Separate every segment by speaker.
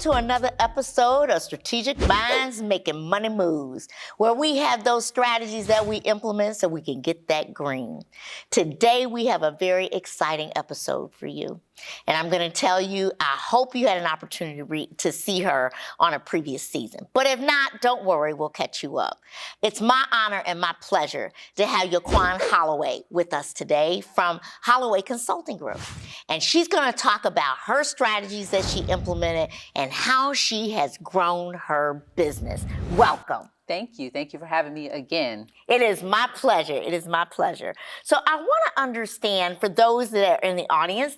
Speaker 1: to another episode of Strategic Minds Making Money Moves, where we have those strategies that we implement so we can get that green. Today, we have a very exciting episode for you. And I'm going to tell you, I hope you had an opportunity to see her on a previous season. But if not, don't worry, we'll catch you up. It's my honor and my pleasure to have Yuquan Holloway with us today from Holloway Consulting Group. And she's going to talk about her strategies that she implemented and how she has grown her business. Welcome.
Speaker 2: Thank you. Thank you for having me again.
Speaker 1: It is my pleasure. It is my pleasure. So I want to understand, for those that are in the audience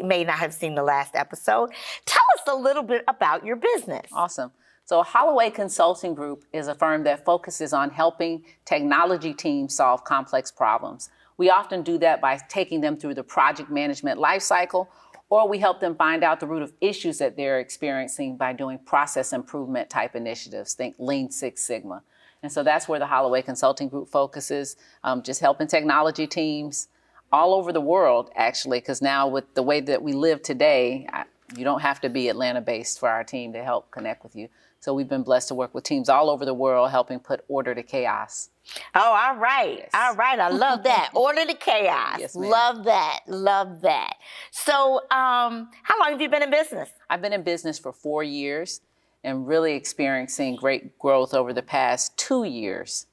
Speaker 1: may not have seen the last episode, tell us a little bit about your business.
Speaker 2: Awesome. So Holloway Consulting Group is a firm that focuses on helping technology teams solve complex problems. We often do that by taking them through the project management lifecycle, or we help them find out the root of issues that they're experiencing by doing process improvement type initiatives. Think Lean Six Sigma. And so that's where the Holloway Consulting Group focuses, just helping technology teams all over the world, actually, because now with the way that we live today, you don't have to be Atlanta-based for our team to help connect with you. So we've been blessed to work with teams all over the world, helping put order to chaos.
Speaker 1: Oh, all right. Yes. All right. I love that. Order to chaos.
Speaker 2: Yes, ma'am.
Speaker 1: Love that. Love that. So how long have you been in business?
Speaker 2: I've been in business for 4 years and really experiencing great growth over the past 2 years.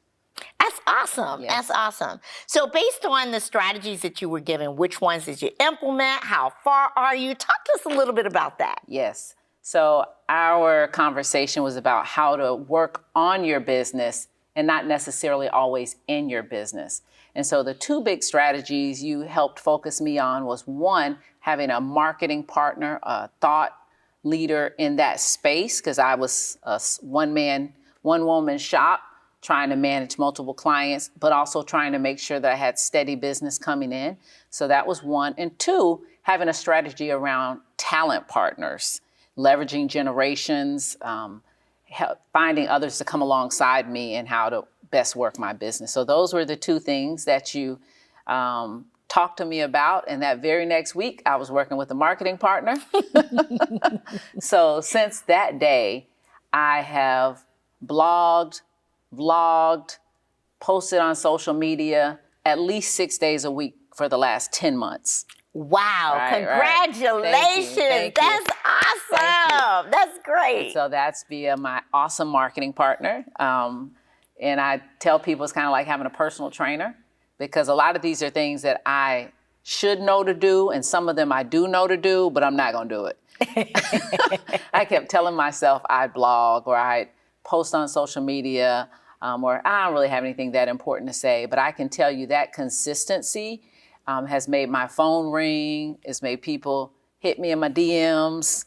Speaker 1: That's awesome.
Speaker 2: Yes.
Speaker 1: That's awesome. So based on the strategies that you were given, which ones did you implement? How far are you? Talk to us a little bit about that.
Speaker 2: Yes. So our conversation was about how to work on your business and not necessarily always in your business. And so the two big strategies you helped focus me on was, one, having a marketing partner, a thought leader in that space, because I was a one woman shop trying to manage multiple clients, but also trying to make sure that I had steady business coming in. So that was one. And two, having a strategy around talent partners, leveraging generations, finding others to come alongside me and how to best work my business. So those were the two things that you talked to me about. And that very next week, I was working with a marketing partner. So since that day, I have blogged, vlogged, posted on social media at least 6 days a week for the last 10 months.
Speaker 1: Wow,
Speaker 2: right,
Speaker 1: congratulations.
Speaker 2: Thank you.
Speaker 1: That's awesome. That's great.
Speaker 2: And so that's via my awesome marketing partner. And I tell people it's kind of like having a personal trainer, because a lot of these are things that I should know to do, and some of them I do know to do, but I'm not going to do it. I kept telling myself I'd blog or I'd post on social media, or I don't really have anything that important to say, but I can tell you that consistency has made my phone ring. It's made people hit me in my DMs,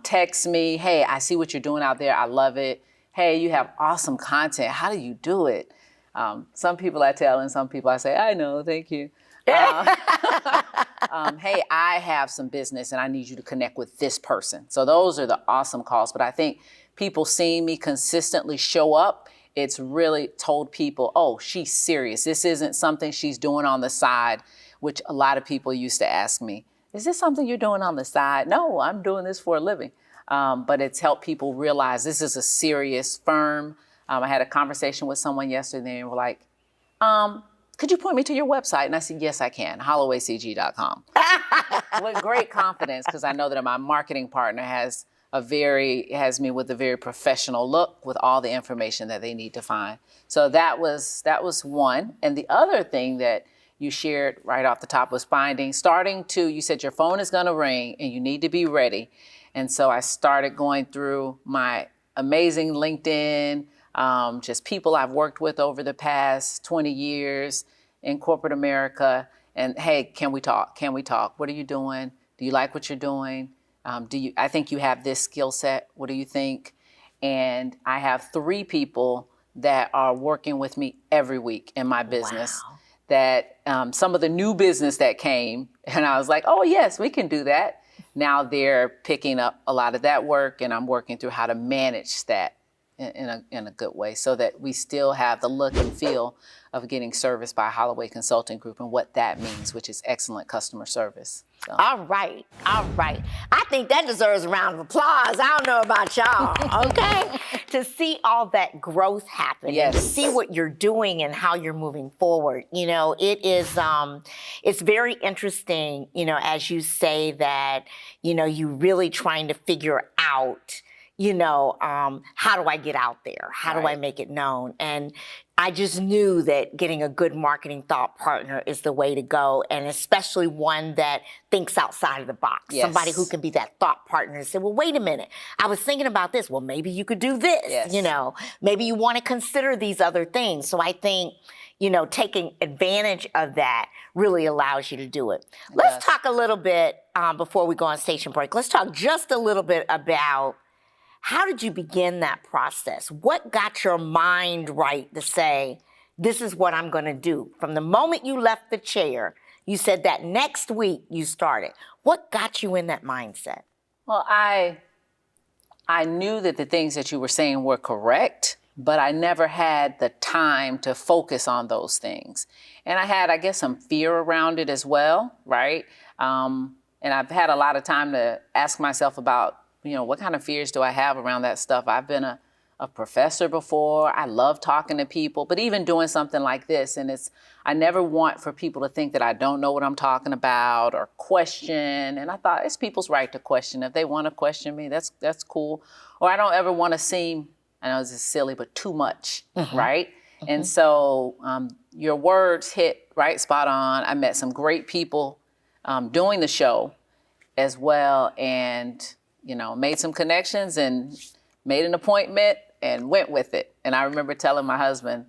Speaker 2: text me, hey, I see what you're doing out there. I love it. Hey, you have awesome content. How do you do it? Some people I tell, and some people I say, I know, thank you. Hey, I have some business and I need you to connect with this person. So those are the awesome calls. But I think people seeing me consistently show up, it's really told people, oh, she's serious. This isn't something she's doing on the side, which a lot of people used to ask me, is this something you're doing on the side? No, I'm doing this for a living. But it's helped people realize this is a serious firm. I had a conversation with someone yesterday and were like, could you point me to your website? And I said, yes, I can, hollowaycg.com. With great confidence, because I know that my marketing partner has me with a very professional look with all the information that they need to find. So that was one. And the other thing that you shared right off the top was you said your phone is going to ring and you need to be ready. And so I started going through my amazing LinkedIn, just people I've worked with over the past 20 years in corporate America. And hey, can we talk? Can we talk? What are you doing? Do you like what you're doing? I think you have this skill set. What do you think? And I have 3 people that are working with me every week in my business.
Speaker 1: Wow.
Speaker 2: That some of the new business that came, and I was like, oh yes, we can do that. Now they're picking up a lot of that work, and I'm working through how to manage that in a good way, so that we still have the look and feel of getting serviced by Holloway Consulting Group and what that means, which is excellent customer service. So.
Speaker 1: All right. I think that deserves a round of applause. I don't know about y'all, okay? To see all that growth happen,
Speaker 2: Yes.
Speaker 1: and to see what you're doing and how you're moving forward. It is, it's very interesting, as you say that, you really trying to figure out, how do I get out there? How do I make it known? And I just knew that getting a good marketing thought partner is the way to go, and especially one that thinks outside of the box.
Speaker 2: Yes.
Speaker 1: Somebody who can be that thought partner and say, well, wait a minute, I was thinking about this. Well, maybe you could do this,
Speaker 2: Yes.
Speaker 1: Maybe you want to consider these other things. So I think, taking advantage of that really allows you to do it. Let's talk a little bit, before we go on station break, let's talk just a little bit about how did you begin that process? What got your mind right to say, this is what I'm going to do? From the moment you left the chair, you said that next week you started. What got you in that mindset?
Speaker 2: Well, I knew that the things that you were saying were correct, but I never had the time to focus on those things. And I had, I guess, some fear around it as well, right? And I've had a lot of time to ask myself about, what kind of fears do I have around that stuff? I've been a professor before. I love talking to people, but even doing something like this, and I never want for people to think that I don't know what I'm talking about or question. And I thought it's people's right to question. If they want to question me, that's cool. Or I don't ever want to seem, I know this is silly, but too much, right? And so your words hit right spot on. I met some great people doing the show as well, and made some connections and made an appointment and went with it. And I remember telling my husband,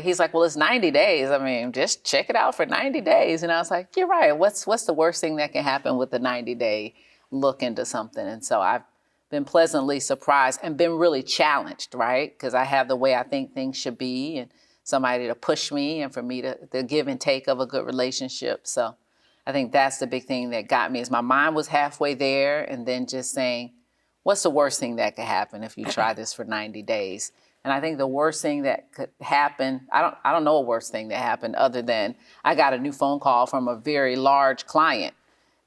Speaker 2: he's like, well, it's 90 days. I mean, just check it out for 90 days. And I was like, you're right. What's the worst thing that can happen with a 90-day look into something? And so I've been pleasantly surprised and been really challenged, right? Because I have the way I think things should be, and somebody to push me and for me to the give and take of a good relationship. So I think that's the big thing that got me, is my mind was halfway there, and then just saying, what's the worst thing that could happen if you try this for 90 days? And I think the worst thing that could happen, I don't know a worst thing that happened other than I got a new phone call from a very large client,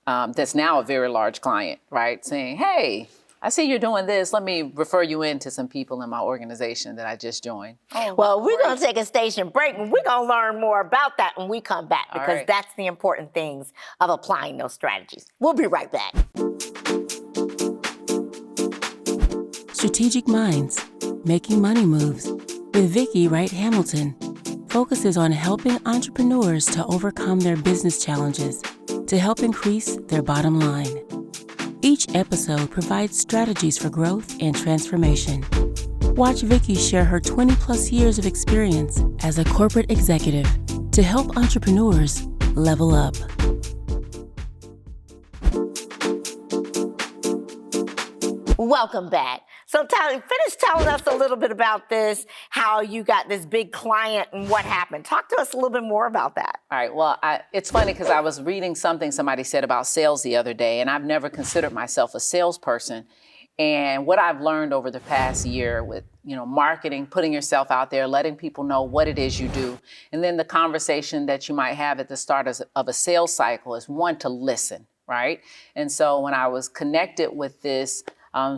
Speaker 2: that's now a very large client, right? Saying, hey, I see you're doing this. Let me refer you in to some people in my organization that I just joined.
Speaker 1: Well, we're going to take a station break, and we're going to learn more about that when we come back, because that's the important things of applying those strategies. We'll be right back.
Speaker 3: Strategic Minds, Making Money Moves with Vicki Wright Hamilton focuses on helping entrepreneurs to overcome their business challenges to help increase their bottom line. Each episode provides strategies for growth and transformation. Watch Vicki share her 20-plus years of experience as a corporate executive to help entrepreneurs level up.
Speaker 1: Welcome back. So Tyler, finish telling us a little bit about this, how you got this big client and what happened. Talk to us a little bit more about that.
Speaker 2: All right. Well, it's funny because I was reading something somebody said about sales the other day, and I've never considered myself a salesperson. And what I've learned over the past year with, marketing, putting yourself out there, letting people know what it is you do, and then the conversation that you might have at the start of a sales cycle is, one, to listen, right? And so when I was connected with this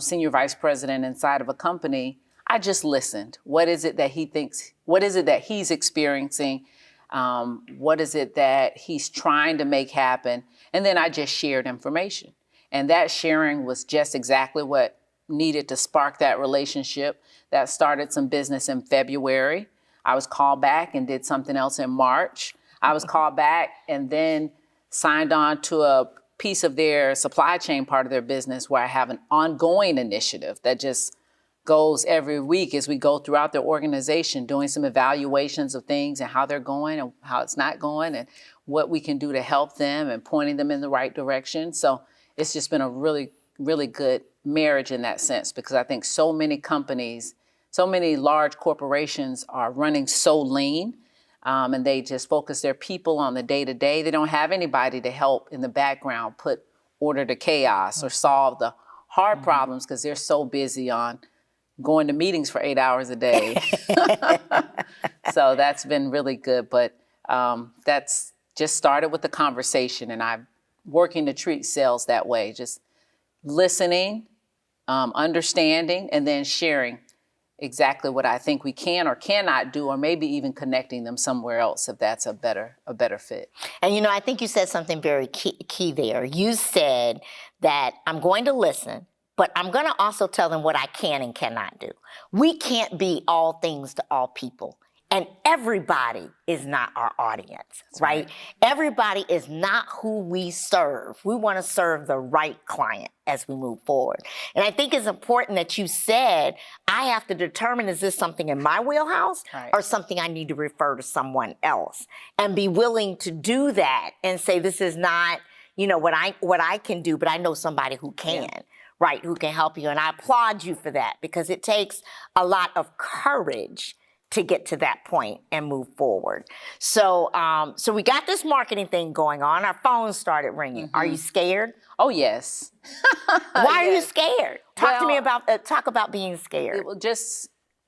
Speaker 2: senior vice president inside of a company, I just listened. What is it that he thinks? What is it that he's experiencing? What is it that he's trying to make happen? And then I just shared information. And that sharing was just exactly what needed to spark that relationship. That started some business in February. I was called back and did something else in March. I was called back and then signed on to a piece of their supply chain part of their business where I have an ongoing initiative that just goes every week as we go throughout their organization, doing some evaluations of things and how they're going and how it's not going and what we can do to help them and pointing them in the right direction. So it's just been a really, really good marriage in that sense, because I think so many companies, so many large corporations are running so lean. And they just focus their people on the day-to-day. They don't have anybody to help in the background put order to chaos or solve the hard problems, because they're so busy on, going to meetings for 8 hours a day. So that's been really good. But that's just started with the conversation, and I'm working to treat sales that way, just listening, understanding, and then sharing exactly what I think we can or cannot do, or maybe even connecting them somewhere else if that's a better fit.
Speaker 1: And you know, I think you said something very key there. You said that I'm going to listen, but I'm going to also tell them what I can and cannot do. We can't be all things to all people. And everybody is not our audience, right? Everybody is not who we serve. We want to serve the right client as we move forward. And I think it's important that you said, I have to determine, is this something in my wheelhouse or something I need to refer to someone else? And be willing to do that and say, this is not, you know, what I can do, but I know somebody who can. Yeah. Right, who can help you. And I applaud you for that, because it takes a lot of courage to get to that point and move forward. So so we got this marketing thing going on. Our phones started ringing. Mm-hmm. Are you scared?
Speaker 2: Oh, yes.
Speaker 1: Why are you scared? Talk to me about being scared.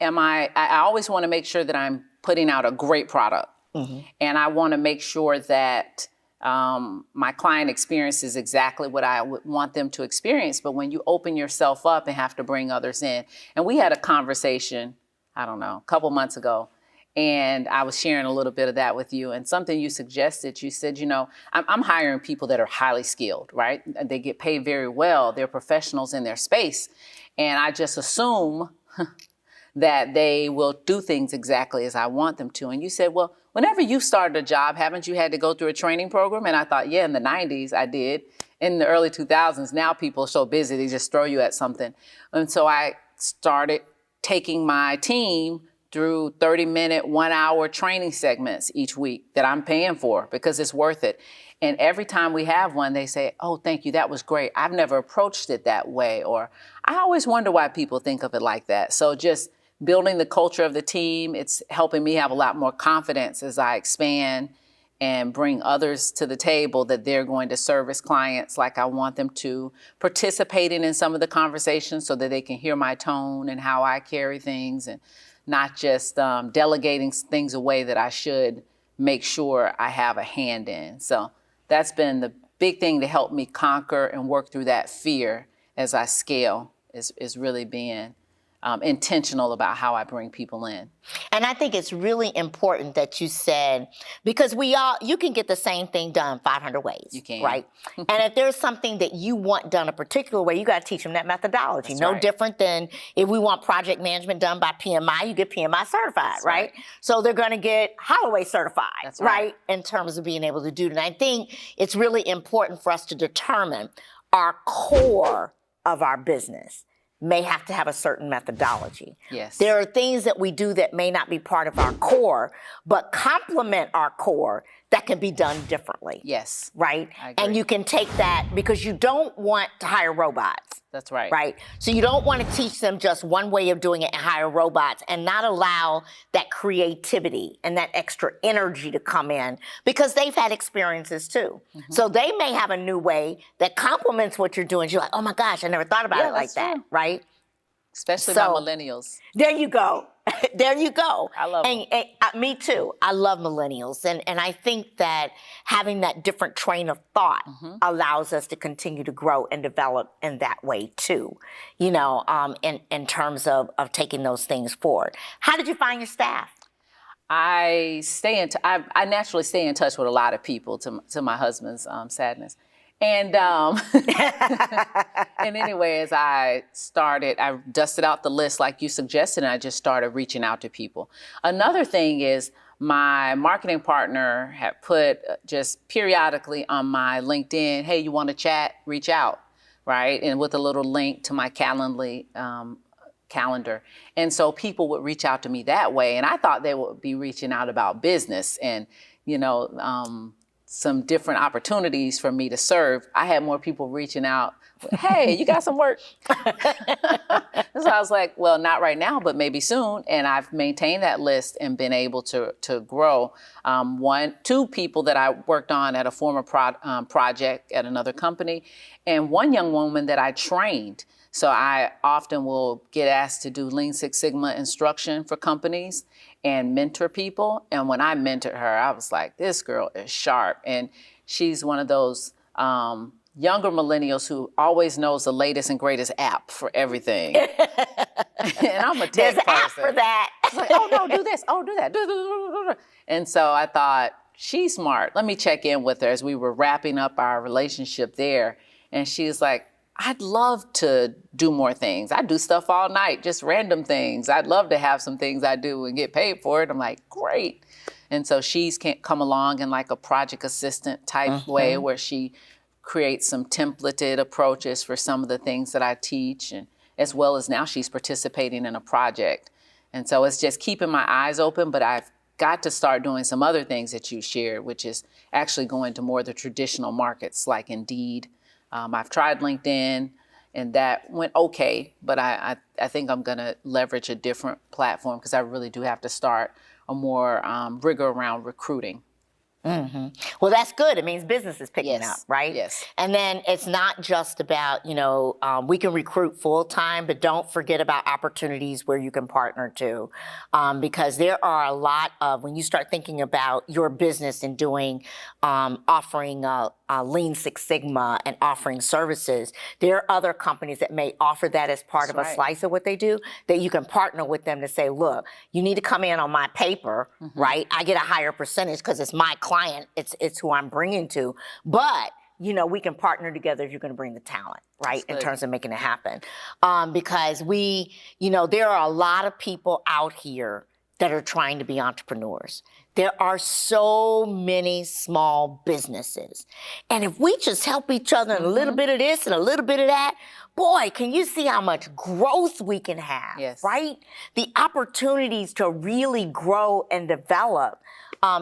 Speaker 2: I always want to make sure that I'm putting out a great product. Mm-hmm. And I want to make sure that my client experiences exactly what I would want them to experience. But when you open yourself up and have to bring others in, and we had a conversation, I don't know, a couple months ago, and I was sharing a little bit of that with you, and something you suggested, you said, you know, I'm hiring people that are highly skilled, right? They get paid very well. They're professionals in their space. And I just assume that they will do things exactly as I want them to. And you said, well, whenever you started a job, haven't you had to go through a training program? And I thought, yeah, in the 90s I did. In the early 2000s, now people are so busy, they just throw you at something. And so I started taking my team through 30-minute, 1-hour training segments each week that I'm paying for because it's worth it. And every time we have one, they say, oh, thank you, that was great. I've never approached it that way. Or I always wonder why people think of it like that. So just building the culture of the team, it's helping me have a lot more confidence as I expand and bring others to the table that they're going to service clients like I want them to, participating in some of the conversations so that they can hear my tone and how I carry things, and not just delegating things away that I should make sure I have a hand in. So that's been the big thing to help me conquer and work through that fear as I scale, is really being intentional about how I bring people in.
Speaker 1: And I think it's really important that you said, because you can get the same thing done 500 ways. You can. Right? And if there's something that you want done a particular way, you got to teach them that methodology. That's no different than if we want project management done by PMI, you get PMI certified, That's right? So they're going to get Holloway certified, That's right? In terms of being able to do that. And I think it's really important for us to determine our core of our business may have to have a certain methodology.
Speaker 2: Yes.
Speaker 1: There are things that we do that may not be part of our core, but complement our core that can be done differently.
Speaker 2: Yes.
Speaker 1: Right?
Speaker 2: I agree.
Speaker 1: And you can take that, because you don't want to hire robots.
Speaker 2: That's right.
Speaker 1: Right? So you don't want to teach them just one way of doing it and hire robots and not allow that creativity and that extra energy to come in, because they've had experiences too. Mm-hmm. So they may have a new way that complements what you're doing. You're like, oh my gosh, I never thought about it like that. Right?
Speaker 2: Especially my millennials.
Speaker 1: There you go. There you go.
Speaker 2: I love them.
Speaker 1: And me too. I love millennials. And I think that having that different train of thought allows us to continue to grow and develop in that way too, you know, in terms of taking those things forward. How did you find your staff?
Speaker 2: I naturally stay in touch with a lot of people, to my husband's sadness. And and anyway, as I dusted out the list like you suggested, and I just started reaching out to people. Another thing is, my marketing partner had put just periodically on my LinkedIn, hey, you want to chat? Reach out, right? And with a little link to my Calendly calendar. And so people would reach out to me that way. And I thought they would be reaching out about business and, you know, some different opportunities for me to serve. I had more people reaching out, hey, you got some work? So I was like, well, not right now, but maybe soon. And I've maintained that list and been able to grow. 2 people that I worked on at a former project at another company, and 1 young woman that I trained. So I often will get asked to do Lean Six Sigma instruction for companies and mentor people. And when I mentored her, I was like, this girl is sharp. And she's one of those younger millennials who always knows the latest and greatest app for everything. And I'm a tech
Speaker 1: There's an
Speaker 2: person.
Speaker 1: app for that.
Speaker 2: It's like, oh no, do this, oh do that. And so I thought, she's smart. Let me check in with her as we were wrapping up our relationship there. And she was like, I'd love to do more things. I do stuff all night, just random things. I'd love to have some things I do and get paid for it. I'm like, great. And so she's come along in like a project assistant type way where she creates some templated approaches for some of the things that I teach, and as well as now she's participating in a project. And so it's just keeping my eyes open, but I've got to start doing some other things that you shared, which is actually going to more of the traditional markets like Indeed. I've tried LinkedIn and that went okay, but I think I'm gonna leverage a different platform because I really do have to start a more rigor around recruiting.
Speaker 1: Well, that's good. It means business is picking up, right?
Speaker 2: Yes.
Speaker 1: And then it's not just about, we can recruit full time, but don't forget about opportunities where you can partner too. Because there are a lot of, when you start thinking about your business and doing, offering Lean Six Sigma and offering services, there are other companies that may offer that as part of a slice of what they do, that you can partner with them to say, look, you need to come in on my paper, right? I get a higher percentage because it's my client, it's who I'm bringing to, but we can partner together if you're going to bring the talent, right? In terms of making it happen. Because there are a lot of people out here that are trying to be entrepreneurs. There are so many small businesses. And if we just help each other in a little bit of this and a little bit of that, boy, can you see how much growth we can have, right? The opportunities to really grow and develop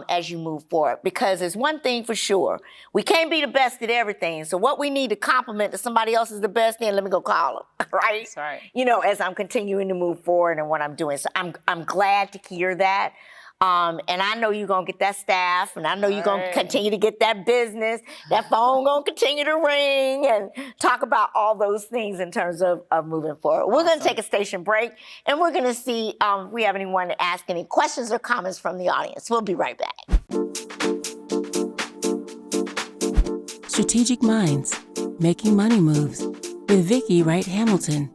Speaker 1: as you move forward. Because there's one thing for sure, we can't be the best at everything. So what we need to compliment that somebody else is the best in, let me go call them, right?
Speaker 2: That's right.
Speaker 1: As I'm continuing to move forward and what I'm doing. So I'm glad to hear that. And I know you're going to get that staff, and I know you're going to continue to get that business. That phone going to continue to ring, and talk about all those things in terms of moving forward. We're going to take a station break, and we're going to see if we have anyone to ask any questions or comments from the audience. We'll be right back.
Speaker 3: Strategic Minds, Making Money Moves with Vicki Wright Hamilton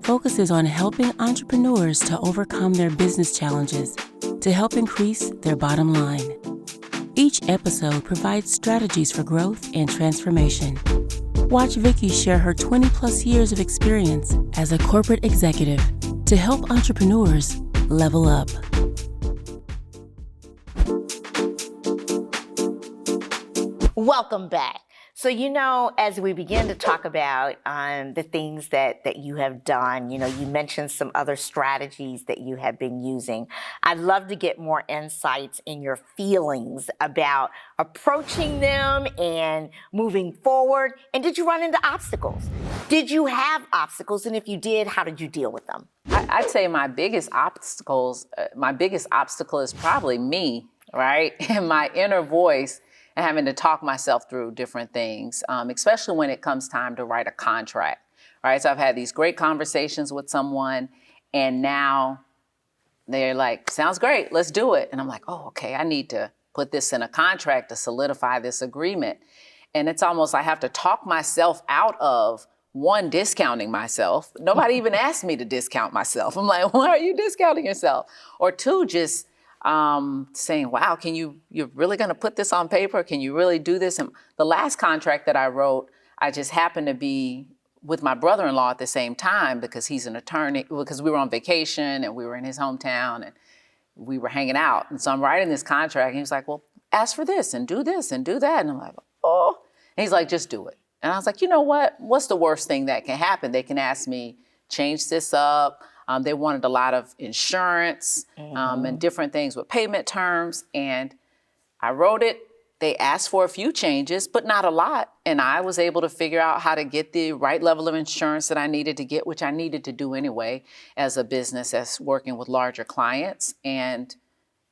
Speaker 3: focuses on helping entrepreneurs to overcome their business challenges to help increase their bottom line. Each episode provides strategies for growth and transformation. Watch Vicki share her 20-plus years of experience as a corporate executive to help entrepreneurs level up.
Speaker 1: Welcome back. So, as we begin to talk about the things that you have done, you mentioned some other strategies that you have been using. I'd love to get more insights in your feelings about approaching them and moving forward. And did you run into obstacles? Did you have obstacles? And if you did, how did you deal with them?
Speaker 2: I'd say my biggest obstacle is probably me, right? And my inner voice, and having to talk myself through different things, especially when it comes time to write a contract, right? So I've had these great conversations with someone, and now they're like, sounds great, let's do it. And I'm like, oh, okay, I need to put this in a contract to solidify this agreement. And it's almost I have to talk myself out of, one, discounting myself. Nobody even asked me to discount myself. I'm like, why are you discounting yourself? Or two, just saying, wow, you're really going to put this on paper? Can you really do this? And the last contract that I wrote, I just happened to be with my brother-in-law at the same time because he's an attorney, because we were on vacation and we were in his hometown and we were hanging out. And so I'm writing this contract and he was like, well, ask for this and do that. And I'm like, oh, and he's like, just do it. And I was like, you know what? What's the worst thing that can happen? They can ask me, change this up. They wanted a lot of insurance and different things with payment terms. And I wrote it. They asked for a few changes, but not a lot. And I was able to figure out how to get the right level of insurance that I needed to get, which I needed to do anyway as a business that's working with larger clients. And it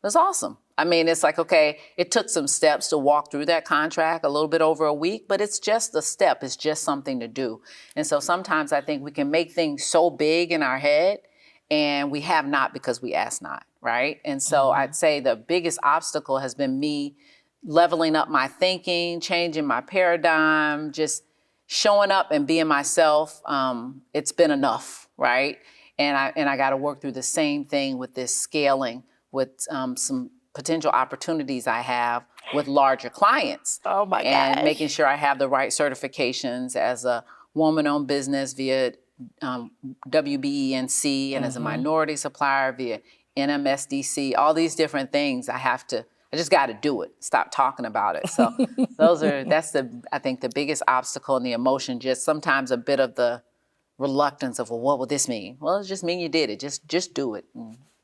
Speaker 2: was awesome. I mean, it's like, okay, it took some steps to walk through that contract, a little bit over a week, but it's just a step. It's just something to do. And so sometimes I think we can make things so big in our head, and we have not because we ask not, right? And so I'd say the biggest obstacle has been me leveling up my thinking, changing my paradigm, just showing up and being myself. It's been enough, right? And I got to work through the same thing with this scaling, with some potential opportunities I have with larger clients.
Speaker 1: Oh my gosh.
Speaker 2: And making sure I have the right certifications as a woman-owned business via WBENC, and as a minority supplier via NMSDC, all these different things I just got to do it. Stop talking about it. So I think the biggest obstacle and the emotion, just sometimes a bit of the reluctance of, well, what would this mean? Well, it just mean you did it. Just do it.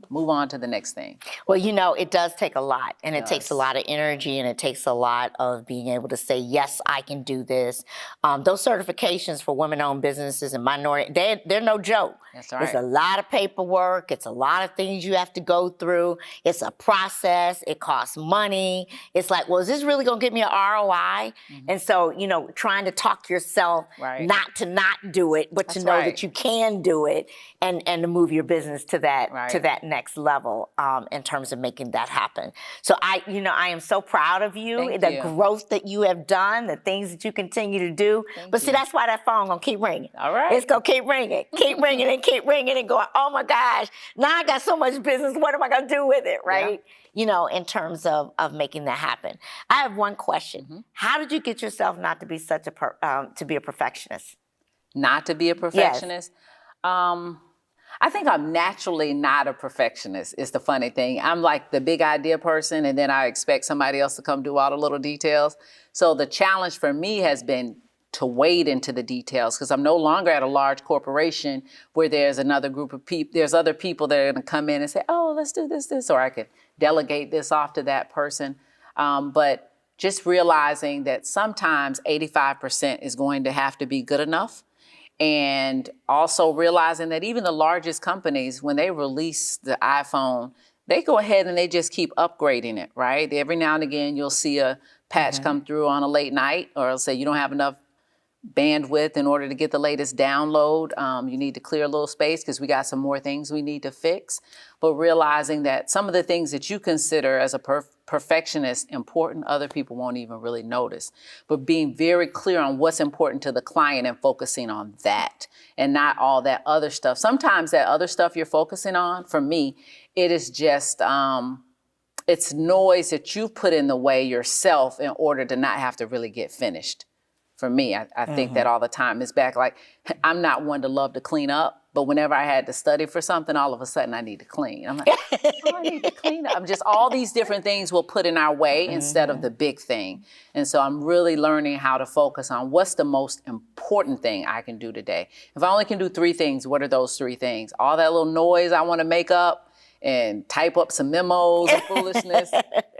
Speaker 2: Move on to the next thing.
Speaker 1: Well, it does take a lot, and it takes a lot of energy, and it takes a lot of being able to say, yes, I can do this. Those certifications for women-owned businesses and minority, they're no joke.
Speaker 2: That's right.
Speaker 1: It's a lot of paperwork. It's a lot of things you have to go through. It's a process. It costs money. It's like, well, is this really going to get me an ROI? And so, trying to talk yourself not to not do it, but to know that you can do it, and to move your business to that next level in terms of making that happen. So I am so proud of you, the growth that you have done, the things that you continue to do. But see, that's why that phone gonna keep ringing.
Speaker 2: All right.
Speaker 1: It's gonna keep ringing and keep ringing and going, oh my gosh, now I got so much business, what am I gonna do with it, right? In terms of making that happen. I have one question. How did you get yourself not to be such to be a perfectionist?
Speaker 2: Not to be a perfectionist? Yes. I think I'm naturally not a perfectionist, is the funny thing. I'm like the big idea person, and then I expect somebody else to come do all the little details. So the challenge for me has been to wade into the details, because I'm no longer at a large corporation where there's another group of people, there's other people that are going to come in and say, oh, let's do this, or I could delegate this off to that person. But just realizing that sometimes 85% is going to have to be good enough. And also realizing that even the largest companies, when they release the iPhone, they go ahead and they just keep upgrading it, right? Every now and again, you'll see a patch come through on a late night, or it'll say you don't have enough bandwidth in order to get the latest download. You need to clear a little space because we got some more things we need to fix. But realizing that some of the things that you consider as a perfectionist important, other people won't even really notice. But being very clear on what's important to the client and focusing on that and not all that other stuff. Sometimes that other stuff you're focusing on, for me, it is just, it's noise that you've put in the way yourself in order to not have to really get finished. For me, I think that all the time. It's back like, I'm not one to love to clean up, but whenever I had to study for something, all of a sudden I need to clean. I'm like, oh, I need to clean up. Just all these different things will put in our way instead of the big thing. And so I'm really learning how to focus on what's the most important thing I can do today. If I only can do 3 things, what are those 3 things? All that little noise I want to make up and type up some memos and foolishness,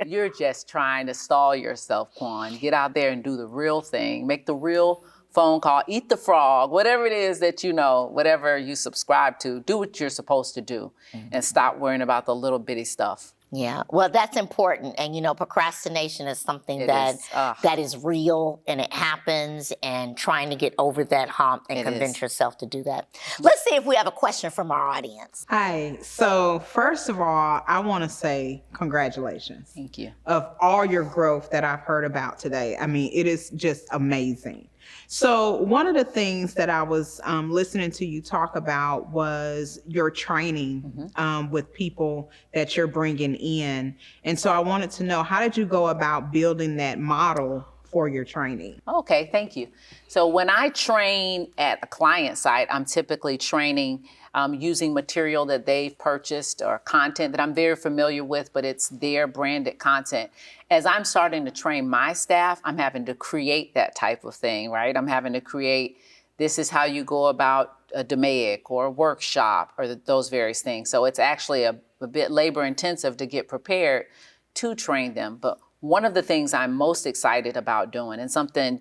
Speaker 2: you're just trying to stall yourself, Quan. Get out there and do the real thing. Make the real phone call, eat the frog, whatever it is that whatever you subscribe to, do what you're supposed to do and stop worrying about the little bitty stuff.
Speaker 1: Yeah, well, that's important. And, procrastination is something that is real, and it happens, and trying to get over that hump and convince yourself to do that. Let's see if we have a question from our audience.
Speaker 4: Hi. So first of all, I want to say congratulations.
Speaker 2: Thank you.
Speaker 4: Of all your growth that I've heard about today. I mean, it is just amazing. So one of the things that I was listening to you talk about was your training with people that you're bringing in. And so I wanted to know, how did you go about building that model for your training?
Speaker 2: Okay, thank you. So when I train at a client site, I'm typically training using material that they've purchased or content that I'm very familiar with, but it's their branded content. As I'm starting to train my staff, I'm having to create that type of thing, right? I'm having to create, this is how you go about a DMAIC or a workshop or those various things. So it's actually a bit labor intensive to get prepared to train them. But one of the things I'm most excited about doing, and something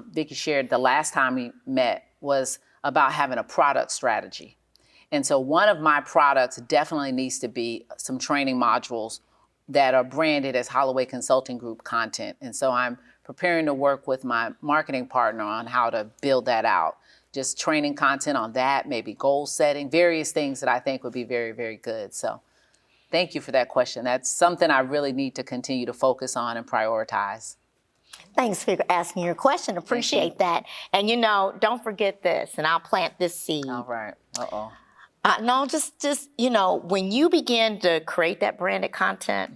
Speaker 2: Vicki shared the last time we met, was about having a product strategy. And so one of my products definitely needs to be some training modules that are branded as Holloway Consulting Group content. And so I'm preparing to work with my marketing partner on how to build that out. Just training content on that, maybe goal setting, various things that I think would be very, very good. So thank you for that question. That's something I really need to continue to focus on and prioritize.
Speaker 1: Thanks for asking your question. Appreciate that. And don't forget this, and I'll plant this seed.
Speaker 2: All right. Uh-oh.
Speaker 1: No, just when you begin to create that branded content,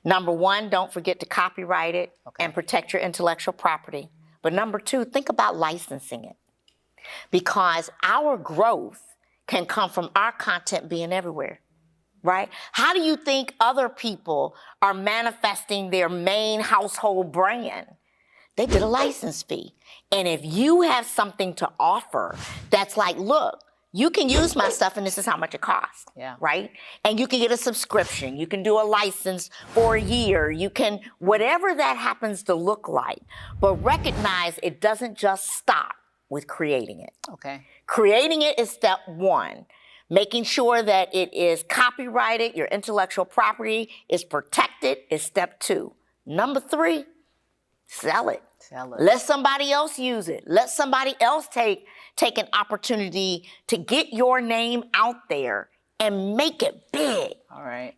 Speaker 1: number one, don't forget to copyright it and protect your intellectual property. But number two, think about licensing it, because our growth can come from our content being everywhere, right? How do you think other people are manifesting their main household brand? They did a license fee. And if you have something to offer that's like, look, you can use my stuff and this is how much it costs, right? And you can get a subscription. You can do a license for a year. You can, whatever that happens to look like. But recognize it doesn't just stop with creating it.
Speaker 2: Okay.
Speaker 1: Creating it is step one. Making sure that it is copyrighted, your intellectual property is protected is step two. Number three, sell it.
Speaker 2: Sell it.
Speaker 1: Let somebody else use it. Let somebody else take an opportunity to get your name out there and make it big.
Speaker 2: All right.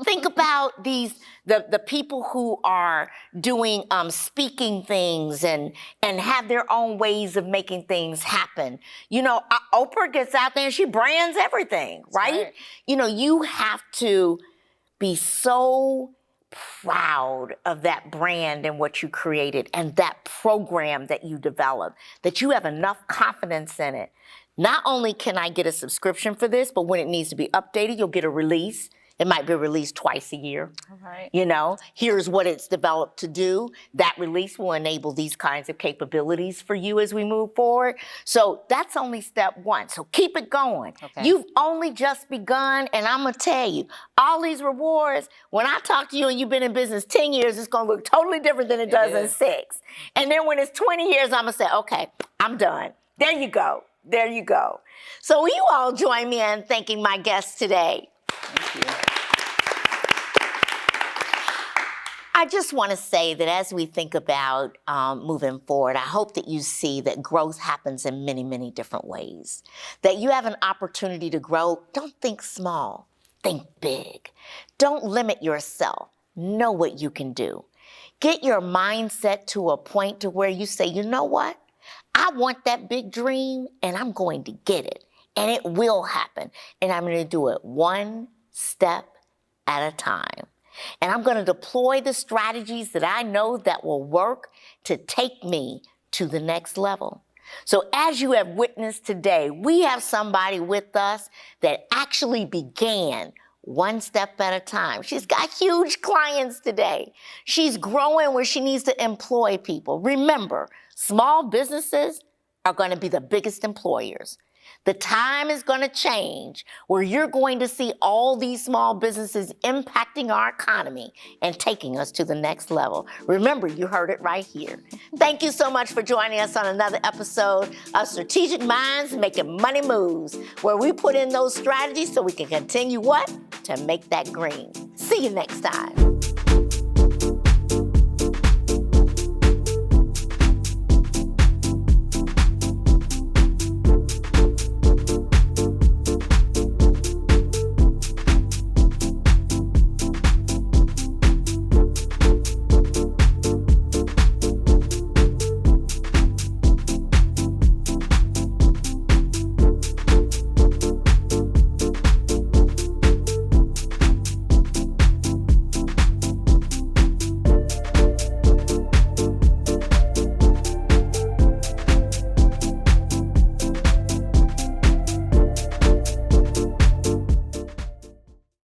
Speaker 1: Think about the people who are doing speaking things and have their own ways of making things happen. Oprah gets out there and she brands everything, right? You have to be so proud of that brand and what you created and that program that you developed, that you have enough confidence in it. Not only can I get a subscription for this, but when it needs to be updated, you'll get a release. It might be released twice a year.
Speaker 2: All right.
Speaker 1: Here's what it's developed to do. That release will enable these kinds of capabilities for you as we move forward. So that's only step one. So keep it going.
Speaker 2: Okay.
Speaker 1: You've only just begun, and I'm going to tell you, all these rewards, when I talk to you and you've been in business 10 years, it's going to look totally different than it does in 6. And then when it's 20 years, I'm going to say, okay, I'm done. There you go. There you go. So will you all join me in thanking my guests today?
Speaker 2: Thank you.
Speaker 1: I just want to say that as we think about moving forward, I hope that you see that growth happens in many, many different ways. That you have an opportunity to grow. Don't think small. Think big. Don't limit yourself. Know what you can do. Get your mindset to a point to where you say, you know what? I want that big dream, and I'm going to get it. And it will happen. And I'm going to do it one step at a time. And I'm going to deploy the strategies that I know that will work to take me to the next level. So as you have witnessed today, we have somebody with us that actually began one step at a time. She's got huge clients today. She's growing where she needs to employ people. Remember, small businesses are going to be the biggest employers. The time is going to change where you're going to see all these small businesses impacting our economy and taking us to the next level. Remember, you heard it right here. Thank you so much for joining us on another episode of Strategic Minds Making Money Moves, where we put in those strategies so we can continue what? To make that green. See you next time.